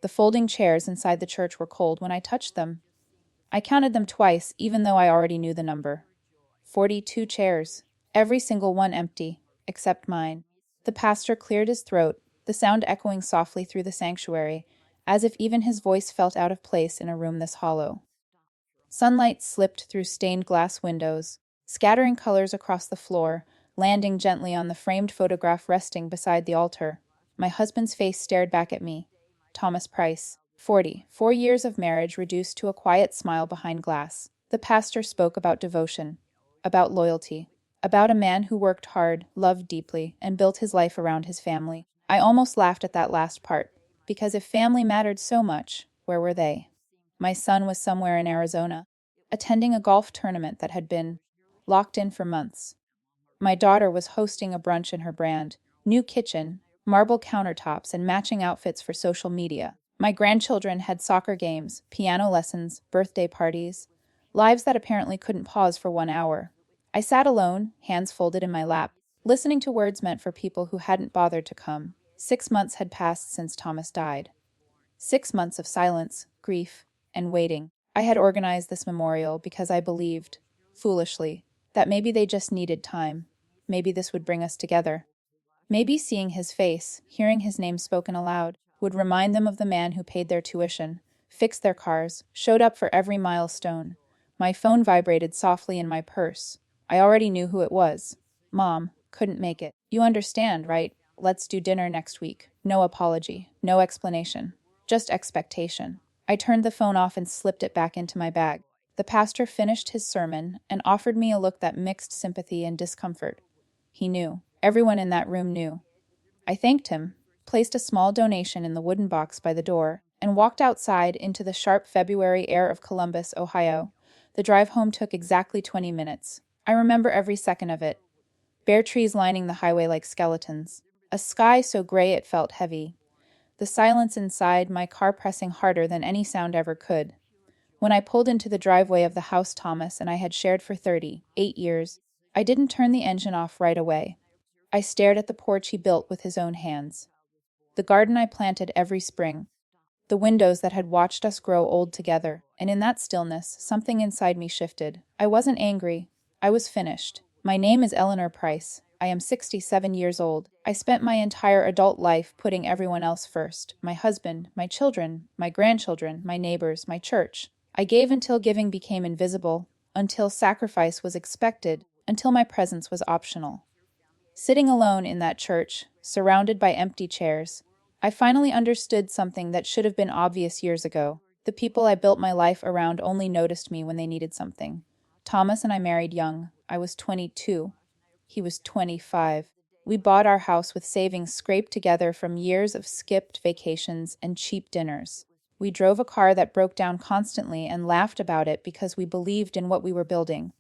The folding chairs inside the church were cold when I touched them. I counted them twice, even though I already knew the number. 42 chairs, every single one empty, except mine. The pastor cleared his throat, the sound echoing softly through the sanctuary, as if even his voice felt out of place in a room this hollow. Sunlight slipped through stained glass windows, scattering colors across the floor, landing gently on the framed photograph resting beside the altar. My husband's face stared back at me. Thomas Price, 40, 4 years of marriage reduced to a quiet smile behind glass. The pastor spoke about devotion, about loyalty, about a man who worked hard, loved deeply, and built his life around his family. I almost laughed at that last part, because if family mattered so much, where were they? My son was somewhere in Arizona, attending a golf tournament that had been locked in for months. My daughter was hosting a brunch in her brand new kitchen, marble countertops, and matching outfits for social media. My grandchildren had soccer games, piano lessons, birthday parties, lives that apparently couldn't pause for 1 hour. I sat alone, hands folded in my lap, listening to words meant for people who hadn't bothered to come. 6 months had passed since Thomas died. 6 months of silence, grief, and waiting. I had organized this memorial because I believed, foolishly, that maybe they just needed time. Maybe this would bring us together. Maybe seeing his face, hearing his name spoken aloud, would remind them of the man who paid their tuition, fixed their cars, showed up for every milestone. My phone vibrated softly in my purse. I already knew who it was. Mom, couldn't make it. You understand, right? Let's do dinner next week. No apology, no explanation, just expectation. I turned the phone off and slipped it back into my bag. The pastor finished his sermon and offered me a look that mixed sympathy and discomfort. He knew. Everyone in that room knew. I thanked him, placed a small donation in the wooden box by the door, and walked outside into the sharp February air of Columbus, Ohio. The drive home took exactly 20 minutes. I remember every second of it. Bare trees lining the highway like skeletons. A sky so gray it felt heavy. The silence inside, my car pressing harder than any sound ever could. When I pulled into the driveway of the house Thomas and I had shared for 38 years, I didn't turn the engine off right away. I stared at the porch he built with his own hands. The garden I planted every spring. The windows that had watched us grow old together, and in that stillness, something inside me shifted. I wasn't angry. I was finished. My name is Eleanor Price. I am 67 years old. I spent my entire adult life putting everyone else first. My husband, my children, my grandchildren, my neighbors, my church. I gave until giving became invisible, until sacrifice was expected, until my presence was optional. Sitting alone in that church, surrounded by empty chairs, I finally understood something that should have been obvious years ago. The people I built my life around only noticed me when they needed something. Thomas and I married young. I was 22. He was 25. We bought our house with savings scraped together from years of skipped vacations and cheap dinners. We drove a car that broke down constantly and laughed about it because we believed in what we were building.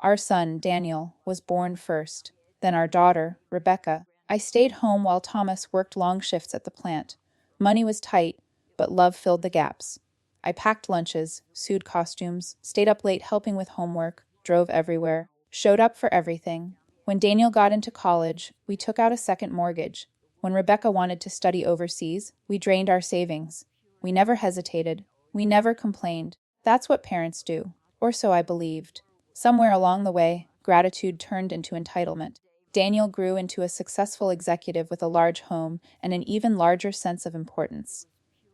Our son, Daniel, was born first. Then our daughter, Rebecca. I stayed home while Thomas worked long shifts at the plant. Money was tight, but love filled the gaps. I packed lunches, sewed costumes, stayed up late helping with homework, drove everywhere, showed up for everything. When Daniel got into college, we took out a second mortgage. When Rebecca wanted to study overseas, we drained our savings. We never hesitated. We never complained. That's what parents do, or so I believed. Somewhere along the way, gratitude turned into entitlement. Daniel grew into a successful executive with a large home and an even larger sense of importance.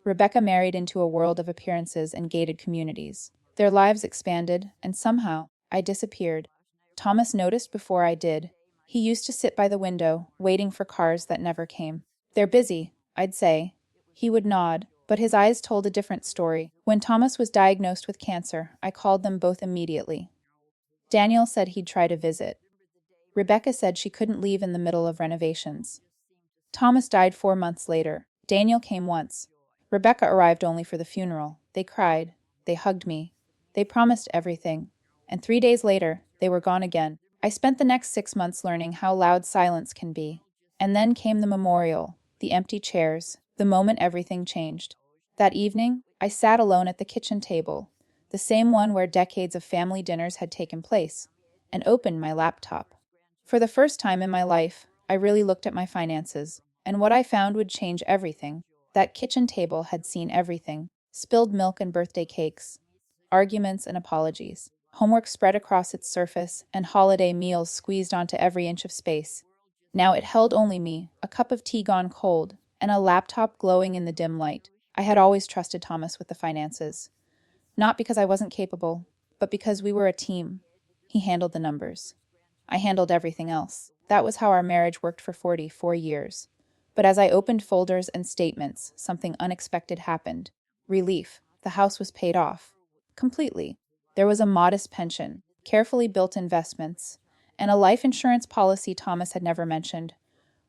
Rebecca married into a world of appearances and gated communities. Their lives expanded, and somehow, I disappeared. Thomas noticed before I did. He used to sit by the window, waiting for cars that never came. "They're busy," I'd say. He would nod, but his eyes told a different story. When Thomas was diagnosed with cancer, I called them both immediately. Daniel said he'd try to visit. Rebecca said she couldn't leave in the middle of renovations. Thomas died 4 months later. Daniel came once. Rebecca arrived only for the funeral. They cried. They hugged me. They promised everything. And 3 days later, they were gone again. I spent the next 6 months learning how loud silence can be. And then came the memorial, the empty chairs, the moment everything changed. That evening, I sat alone at the kitchen table, the same one where decades of family dinners had taken place, and opened my laptop. For the first time in my life, I really looked at my finances, and what I found would change everything. That kitchen table had seen everything: spilled milk and birthday cakes, arguments and apologies, homework spread across its surface, and holiday meals squeezed onto every inch of space. Now it held only me, a cup of tea gone cold, and a laptop glowing in the dim light. I had always trusted Thomas with the finances. Not because I wasn't capable, but because we were a team. He handled the numbers. I handled everything else. That was how our marriage worked for 44 years. But as I opened folders and statements, something unexpected happened. Relief. The house was paid off. Completely. There was a modest pension, carefully built investments, and a life insurance policy Thomas had never mentioned,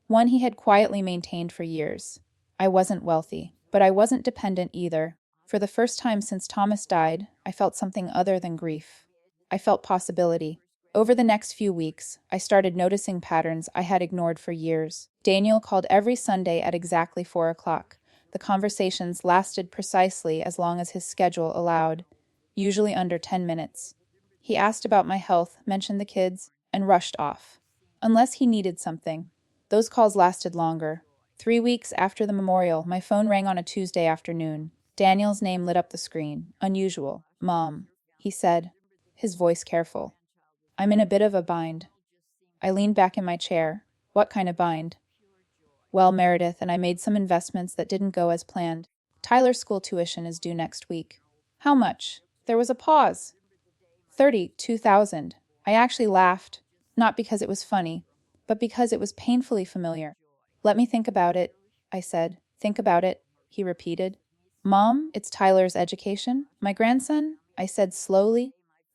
one he had quietly maintained for years. I wasn't wealthy, but I wasn't dependent either. For the first time since Thomas died, I felt something other than grief. I felt possibility. Over the next few weeks, I started noticing patterns I had ignored for years. Daniel called every Sunday at exactly 4 o'clock. The conversations lasted precisely as long as his schedule allowed, usually under 10 minutes. He asked about my health, mentioned the kids, and rushed off. Unless he needed something. Those calls lasted longer. 3 weeks after the memorial, my phone rang on a Tuesday afternoon. Daniel's name lit up the screen. Unusual. "Mom," he said, his voice careful. "I'm in a bit of a bind." I leaned back in my chair. "What kind of bind?" "Well, Meredith and I made some investments that didn't go as planned. Tyler's school tuition is due next week." "How much?" There was a pause. 32,000. I actually laughed, not because it was funny, but because it was painfully familiar. "Let me think about it," I said. "Think about it," he repeated. "Mom, it's Tyler's education. My grandson," I said slowly,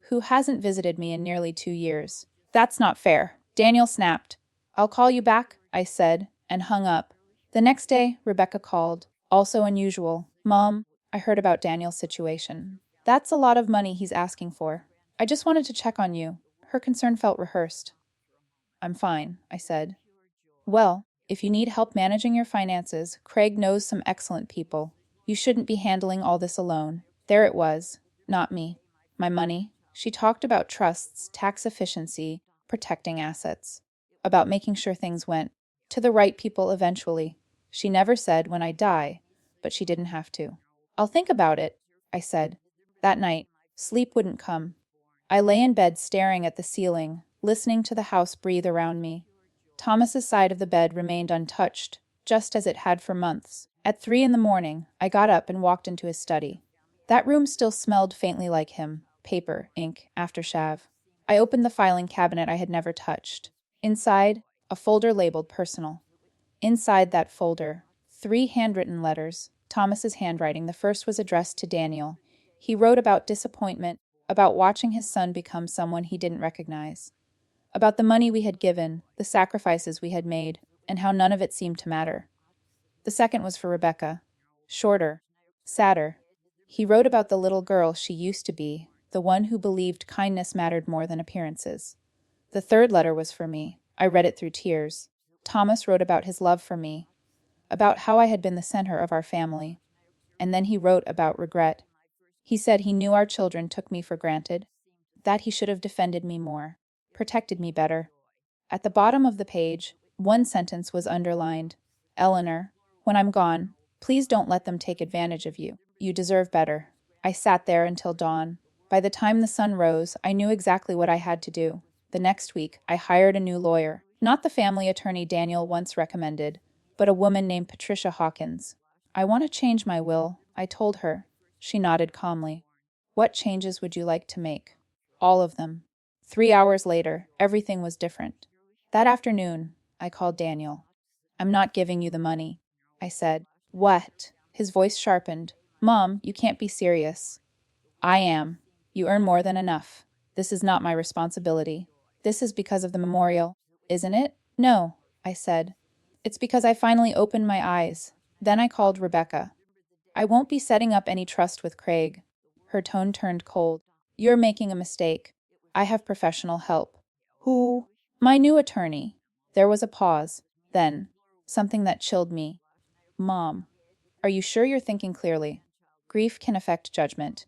"who hasn't visited me in nearly 2 years. That's not fair." Daniel snapped. "I'll call you back," I said, and hung up. The next day, Rebecca called. Also unusual. "Mom, I heard about Daniel's situation. That's a lot of money he's asking for. I just wanted to check on you." Her concern felt rehearsed. "I'm fine," I said. "Well, if you need help managing your finances, Craig knows some excellent people. You shouldn't be handling all this alone." There it was, not me. My money. She talked about trusts, tax efficiency, protecting assets, about making sure things went to the right people eventually. She never said when I die, but she didn't have to. "I'll think about it," I said. That night, sleep wouldn't come. I lay in bed staring at the ceiling, listening to the house breathe around me. Thomas's side of the bed remained untouched, just as it had for months. At 3 in the morning, I got up and walked into his study. That room still smelled faintly like him: paper, ink, aftershave. I opened the filing cabinet I had never touched. Inside, a folder labeled personal. Inside that folder, 3 handwritten letters, Thomas's handwriting. The first was addressed to Daniel. He wrote about disappointment, about watching his son become someone he didn't recognize, about the money we had given, the sacrifices we had made, and how none of it seemed to matter. The second was for Rebecca. Shorter, sadder. He wrote about the little girl she used to be, the one who believed kindness mattered more than appearances. The third letter was for me. I read it through tears. Thomas wrote about his love for me, about how I had been the center of our family. And then he wrote about regret. He said he knew our children took me for granted, that he should have defended me more, protected me better. At the bottom of the page, one sentence was underlined: "Eleanor, when I'm gone, please don't let them take advantage of you. You deserve better." I sat there until dawn. By the time the sun rose, I knew exactly what I had to do. The next week, I hired a new lawyer. Not the family attorney Daniel once recommended, but a woman named Patricia Hawkins. "I want to change my will," I told her. She nodded calmly. "What changes would you like to make?" "All of them." 3 hours later, everything was different. That afternoon, I called Daniel. "I'm not giving you the money," I said. "What?" His voice sharpened. "Mom, you can't be serious." "I am. You earn more than enough. This is not my responsibility. This is because of the memorial, isn't it?" "No," I said. "It's because I finally opened my eyes." Then I called Rebecca. "I won't be setting up any trust with Craig." Her tone turned cold. "You're making a mistake. I have professional help." "Who?" "My new attorney." There was a pause. Then, something that chilled me. "Mom, are you sure you're thinking clearly? Grief can affect judgment."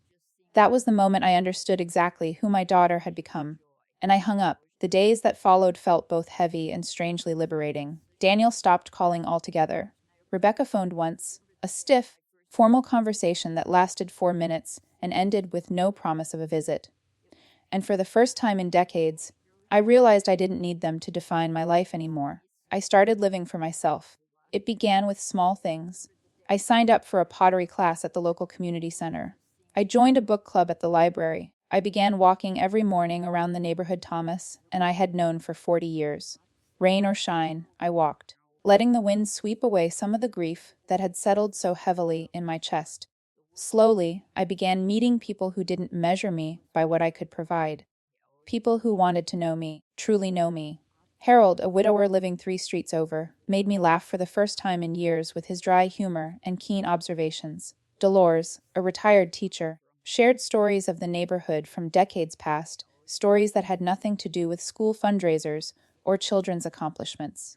That was the moment I understood exactly who my daughter had become. And I hung up. The days that followed felt both heavy and strangely liberating. Daniel stopped calling altogether. Rebecca phoned once, A stiff, formal conversation that lasted 4 minutes and ended with no promise of a visit. And for the first time in decades, I realized I didn't need them to define my life anymore. I started living for myself. It began with small things. I signed up for a pottery class at the local community center. I joined a book club at the library. I began walking every morning around the neighborhood Thomas, and I had known for 40 years. Rain or shine, I walked, letting the wind sweep away some of the grief that had settled so heavily in my chest. Slowly, I began meeting people who didn't measure me by what I could provide. People who wanted to know me, truly know me. Harold, a widower living 3 streets over, made me laugh for the first time in years with his dry humor and keen observations. Dolores, a retired teacher, shared stories of the neighborhood from decades past, stories that had nothing to do with school fundraisers or children's accomplishments.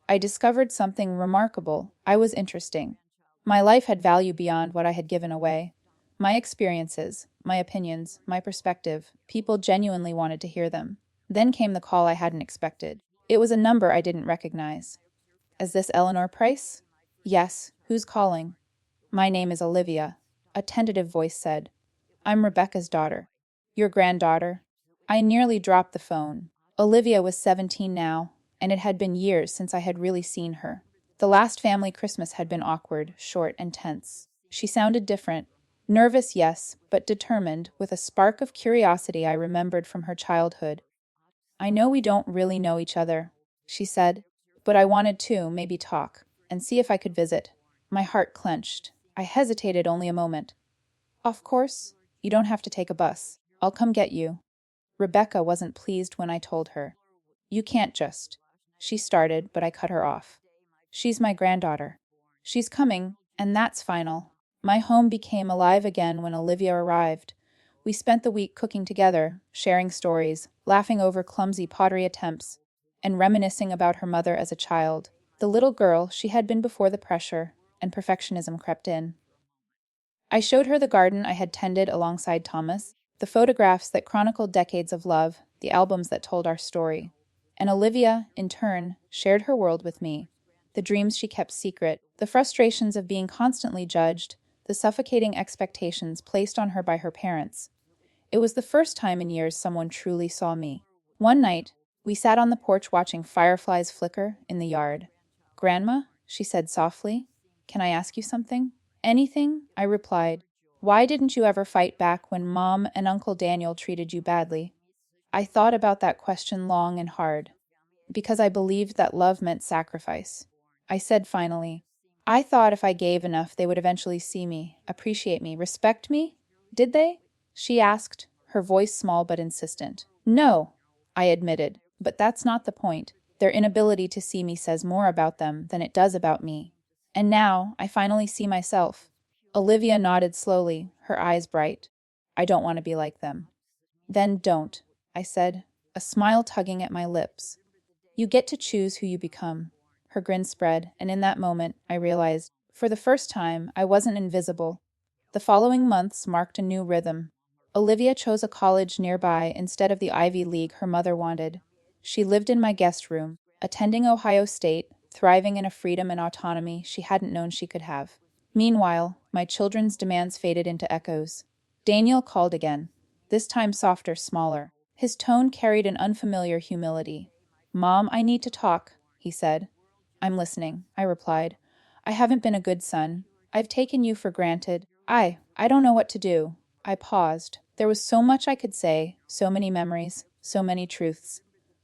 I discovered something remarkable. I was interesting. My life had value beyond what I had given away. My experiences, my opinions, my perspective, people genuinely wanted to hear them. Then came the call I hadn't expected. It was a number I didn't recognize. Is this Eleanor Price? Yes. Who's calling? My name is Olivia. A tentative voice said. I'm Rebecca's daughter. Your granddaughter? I nearly dropped the phone. Olivia was 17 now, and it had been years since I had really seen her. The last family Christmas had been awkward, short, and tense. She sounded different. Nervous, yes, but determined, with a spark of curiosity I remembered from her childhood. I know we don't really know each other, she said, but I wanted to maybe talk, and see if I could visit. My heart clenched. I hesitated only a moment. Of course, you don't have to take a bus. I'll come get you. Rebecca wasn't pleased when I told her. You can't just. She started, but I cut her off. She's my granddaughter. She's coming, and that's final. My home became alive again when Olivia arrived. We spent the week cooking together, sharing stories, laughing over clumsy pottery attempts, and reminiscing about her mother as a child, the little girl she had been before the pressure and perfectionism crept in. I showed her the garden I had tended alongside Thomas, the photographs that chronicled decades of love, the albums that told our story. And Olivia, in turn, shared her world with me, the dreams she kept secret, the frustrations of being constantly judged, the suffocating expectations placed on her by her parents. It was the first time in years someone truly saw me. One night, we sat on the porch watching fireflies flicker in the yard. Grandma, she said softly, can I ask you something? Anything, I replied. Why didn't you ever fight back when Mom and Uncle Daniel treated you badly? I thought about that question long and hard, because I believed that love meant sacrifice. I said finally, I thought if I gave enough they would eventually see me, appreciate me, respect me. Did they? She asked, her voice small but insistent. No, I admitted, but that's not the point. Their inability to see me says more about them than it does about me. And now, I finally see myself. Olivia nodded slowly, her eyes bright. I don't want to be like them. Then don't, I said, a smile tugging at my lips. You get to choose who you become. Her grin spread, and in that moment, I realized, for the first time, I wasn't invisible. The following months marked a new rhythm. Olivia chose a college nearby instead of the Ivy League her mother wanted. She lived in my guest room, attending Ohio State, thriving in a freedom and autonomy she hadn't known she could have. Meanwhile, my children's demands faded into echoes. Daniel called again, this time softer, smaller. His tone carried an unfamiliar humility. Mom, I need to talk, he said. I'm listening, I replied. I haven't been a good son. I've taken you for granted. I don't know what to do. I paused. There was so much I could say, so many memories, so many truths.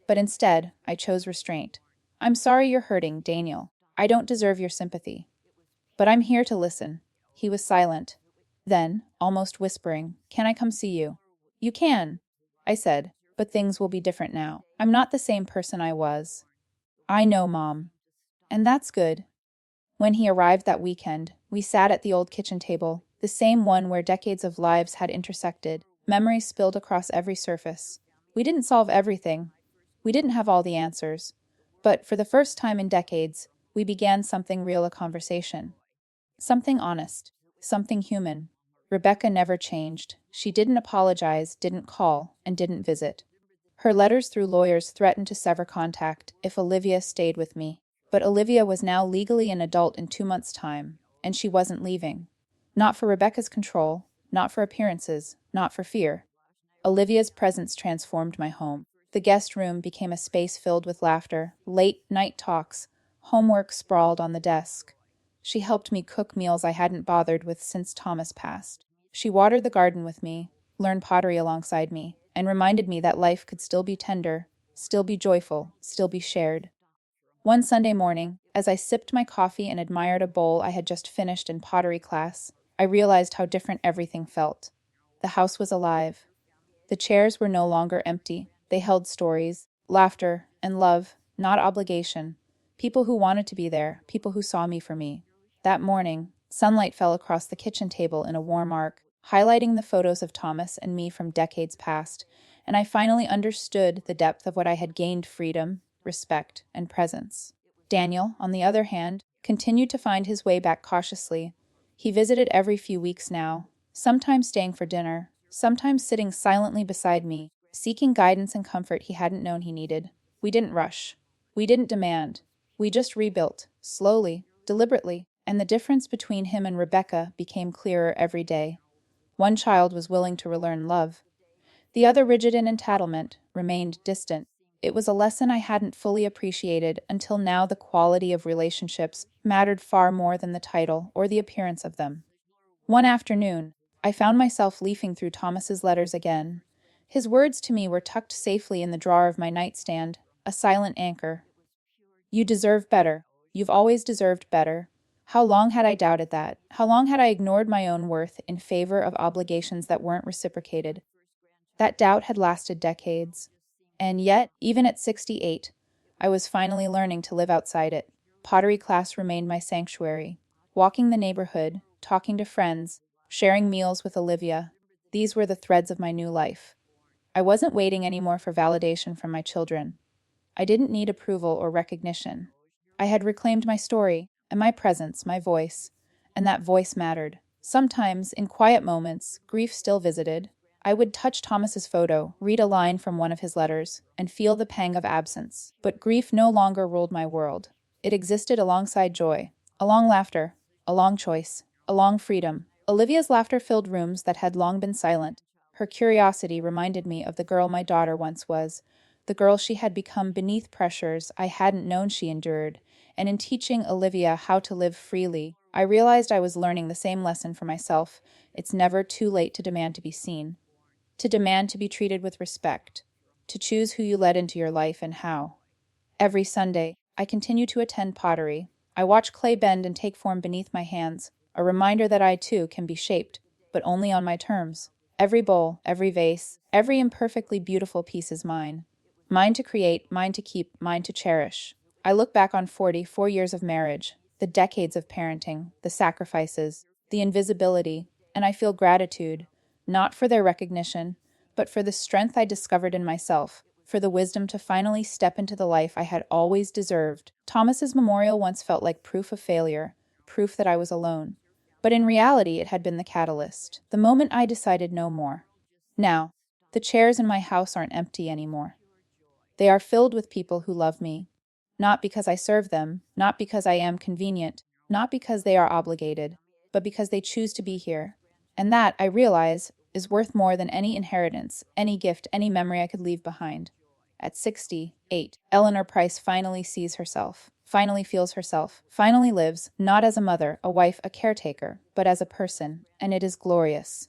But instead, I chose restraint. I'm sorry you're hurting, Daniel. I don't deserve your sympathy. But I'm here to listen. He was silent. Then, almost whispering, can I come see you? You can, I said, but things will be different now. I'm not the same person I was. I know, Mom. And that's good. When he arrived that weekend, we sat at the old kitchen table, the same one where decades of lives had intersected, memories spilled across every surface. We didn't solve everything. We didn't have all the answers. But for the first time in decades, we began something real, a conversation. Something honest. Something human. Rebecca never changed. She didn't apologize, didn't call, and didn't visit. Her letters through lawyers threatened to sever contact if Olivia stayed with me. But Olivia was now legally an adult in 2 months' time, and she wasn't leaving. Not for Rebecca's control, not for appearances, not for fear. Olivia's presence transformed my home. The guest room became a space filled with laughter, late night talks, homework sprawled on the desk. She helped me cook meals I hadn't bothered with since Thomas passed. She watered the garden with me, learned pottery alongside me, and reminded me that life could still be tender, still be joyful, still be shared. One Sunday morning, as I sipped my coffee and admired a bowl I had just finished in pottery class, I realized how different everything felt. The house was alive. The chairs were no longer empty. They held stories, laughter, and love, not obligation. People who wanted to be there, people who saw me for me. That morning, sunlight fell across the kitchen table in a warm arc, highlighting the photos of Thomas and me from decades past, and I finally understood the depth of what I had gained: freedom, respect, and presence. Daniel, on the other hand, continued to find his way back cautiously. He visited every few weeks now, sometimes staying for dinner, sometimes sitting silently beside me, seeking guidance and comfort he hadn't known he needed. We didn't rush. We didn't demand. We just rebuilt, slowly, deliberately, and the difference between him and Rebecca became clearer every day. One child was willing to relearn love. The other, rigid in entitlement, remained distant. It was a lesson I hadn't fully appreciated until now. The quality of relationships mattered far more than the title or the appearance of them. One afternoon, I found myself leafing through Thomas's letters again. His words to me were tucked safely in the drawer of my nightstand, a silent anchor. "You deserve better. You've always deserved better." How long had I doubted that? How long had I ignored my own worth in favor of obligations that weren't reciprocated? That doubt had lasted decades. And yet, even at 68, I was finally learning to live outside it. Pottery class remained my sanctuary. Walking the neighborhood, talking to friends, sharing meals with Olivia, these were the threads of my new life. I wasn't waiting anymore for validation from my children. I didn't need approval or recognition. I had reclaimed my story, and my presence, my voice, and that voice mattered. Sometimes, in quiet moments, grief still visited. I would touch Thomas's photo, read a line from one of his letters, and feel the pang of absence. But grief no longer ruled my world. It existed alongside joy, along laughter, along choice, along freedom. Olivia's laughter filled rooms that had long been silent. Her curiosity reminded me of the girl my daughter once was, the girl she had become beneath pressures I hadn't known she endured. And in teaching Olivia how to live freely, I realized I was learning the same lesson for myself. It's never too late to demand to be seen, to demand to be treated with respect, to choose who you let into your life and how. Every Sunday, I continue to attend pottery. I watch clay bend and take form beneath my hands, a reminder that I too can be shaped, but only on my terms. Every bowl, every vase, every imperfectly beautiful piece is mine. Mine to create, mine to keep, mine to cherish. I look back on 44 years of marriage, the decades of parenting, the sacrifices, the invisibility, and I feel gratitude, not for their recognition, but for the strength I discovered in myself, for the wisdom to finally step into the life I had always deserved. Thomas's memorial once felt like proof of failure, proof that I was alone. But in reality, it had been the catalyst, the moment I decided no more. Now, the chairs in my house aren't empty anymore. They are filled with people who love me, not because I serve them, not because I am convenient, not because they are obligated, but because they choose to be here. And that, I realize, is worth more than any inheritance, any gift, any memory I could leave behind. At 68, Eleanor Price finally sees herself, finally feels herself, finally lives, not as a mother, a wife, a caretaker, but as a person, and it is glorious.